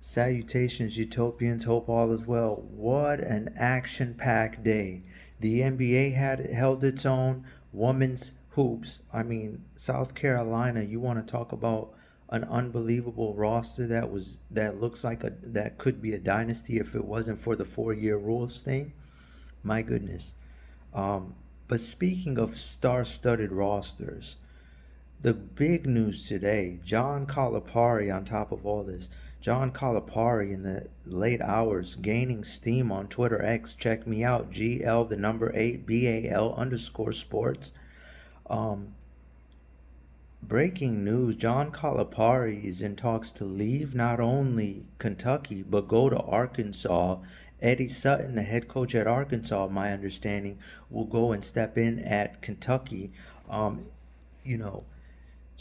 Salutations, Utopians. Hope all is well. What an action-packed day. The NBA had held its own women's hoops. South Carolina. You want to talk about an unbelievable roster that looks like that could be a dynasty if it wasn't for the 4-year rules thing. My goodness. But speaking of star-studded rosters, the big news today, John Calipari on top of all this. John Calipari in the late hours gaining steam on Twitter X. Check me out, GL the number 8 BAL underscore sports. Breaking news, John Calipari is in talks to leave not only Kentucky, but go to Arkansas. Eddie Sutton, the head coach at Arkansas, my understanding, will go and step in at Kentucky. You know,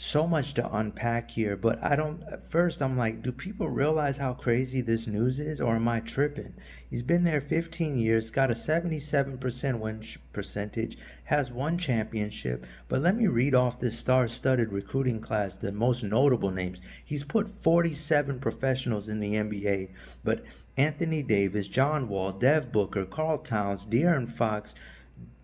so much to unpack here, but I don't. At first, I'm like, do people realize how crazy this news is, or am I tripping? He's been there 15 years, got a 77% win percentage, has one championship. But let me read off this star-studded recruiting class, the most notable names. He's put 47 professionals in the NBA, but Anthony Davis, John Wall, Dev Booker, Karl Towns, De'Aaron Fox,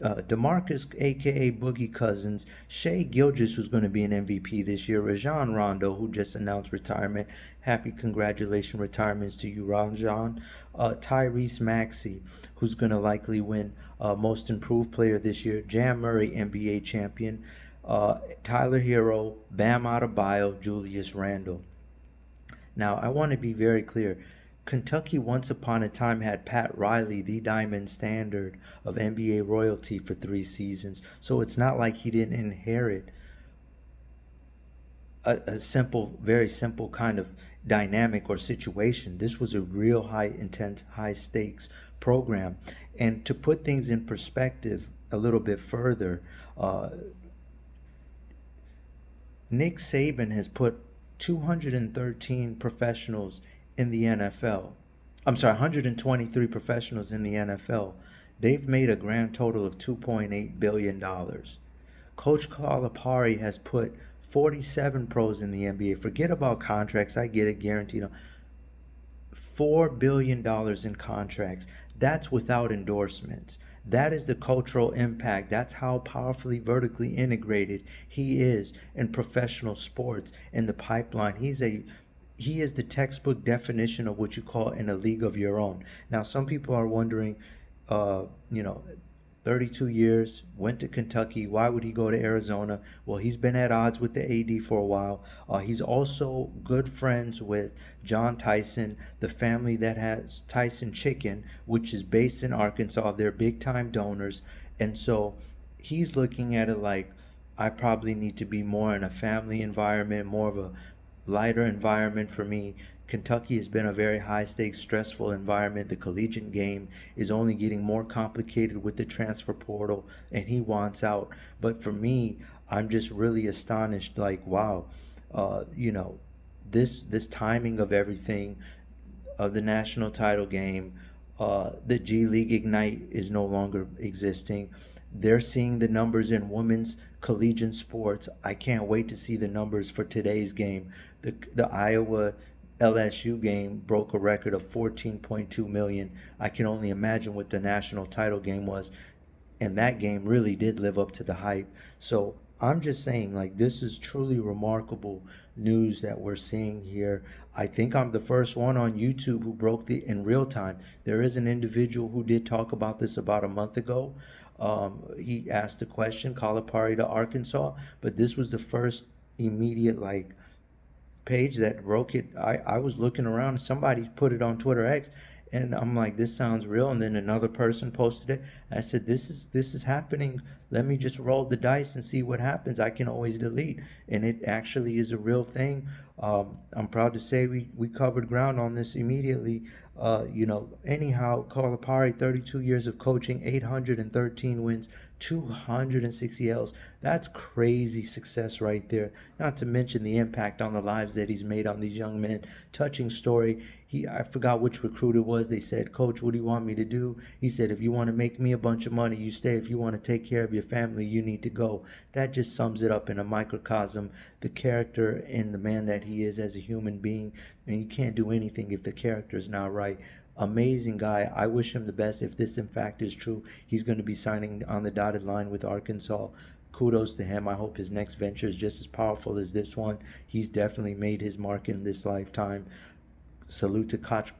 DeMarcus, aka Boogie Cousins, Shea Gilgeous, who's going to be an MVP this year, Rajon Rondo, who just announced retirement. Happy congratulations retirements to you, Rajon. Tyrese Maxey, who's going to likely win Most Improved Player this year. Jam Murray, NBA champion. Tyler Hero, Bam Adebayo, Julius Randle. Now, I want to be very clear. Kentucky once upon a time had Pat Riley, the diamond standard of NBA royalty, for 3 seasons. So it's not like he didn't inherit a simple, very simple kind of dynamic or situation. This was a real high intense, high stakes program. And to put things in perspective a little bit further, Nick Saban has put 213 professionals in the NFL. I'm sorry, 123 professionals in the NFL. They've made a grand total of $2.8 billion. Coach Calipari has put 47 pros in the NBA. Forget about contracts. I get it, guaranteed. $4 billion in contracts. That's without endorsements. That is the cultural impact. That's how powerfully vertically integrated he is in professional sports in the pipeline. He is the textbook definition of what you call in a league of your own. Now, some people are wondering, 32 years, went to Kentucky. Why would he go to Arizona? Well, he's been at odds with the AD for a while. He's also good friends with John Tyson, the family that has Tyson Chicken, which is based in Arkansas. They're big time donors. And so he's looking at it like, I probably need to be more in a family environment, more of a lighter environment for me. Kentucky has been a very high stakes, stressful environment. The collegiate game is only getting more complicated with the transfer portal, and he wants out. But for me, I'm just really astonished. Like, wow, this timing of everything, of the national title game, the G League Ignite is no longer existing. They're seeing the numbers in women's collegiate sports. I can't wait to see the numbers for today's game. The Iowa LSU game broke a record of 14.2 million. I can only imagine what the national title game was. And that game really did live up to the hype. So I'm just saying, like, this is truly remarkable news that we're seeing here. I think I'm the first one on YouTube who broke in real time. There is an individual who did talk about this about a month ago. He asked the question, Calipari to Arkansas, but this was the first immediate page that broke it. I was looking around and somebody put it on Twitter X, and I'm like, this sounds real. And then another person posted it. I said, this is happening. Let me just roll the dice and see what happens. I can always delete, and it actually is a real thing. I'm proud to say we covered ground on this immediately. Anyhow, Calipari, 32 years of coaching, 813 wins, 260 L's. That's crazy success right there. Not to mention the impact on the lives that he's made on these young men. Touching story. I forgot which recruit it was. They said, Coach, what do you want me to do? He said, if you want to make me a bunch of money, you stay. If you want to take care of your family, you need to go. That just sums it up in a microcosm, the character and the man that he is as a human being, and you can't do anything if the character is not right. Amazing guy. I wish him the best. If this in fact is true, he's going to be signing on the dotted line with Arkansas. Kudos to him. I hope his next venture is just as powerful as this one. He's definitely made his mark in this lifetime. Salute to Coach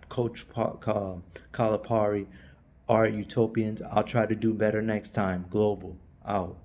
Calipari. All right, Utopians, I'll try to do better next time. Global, out.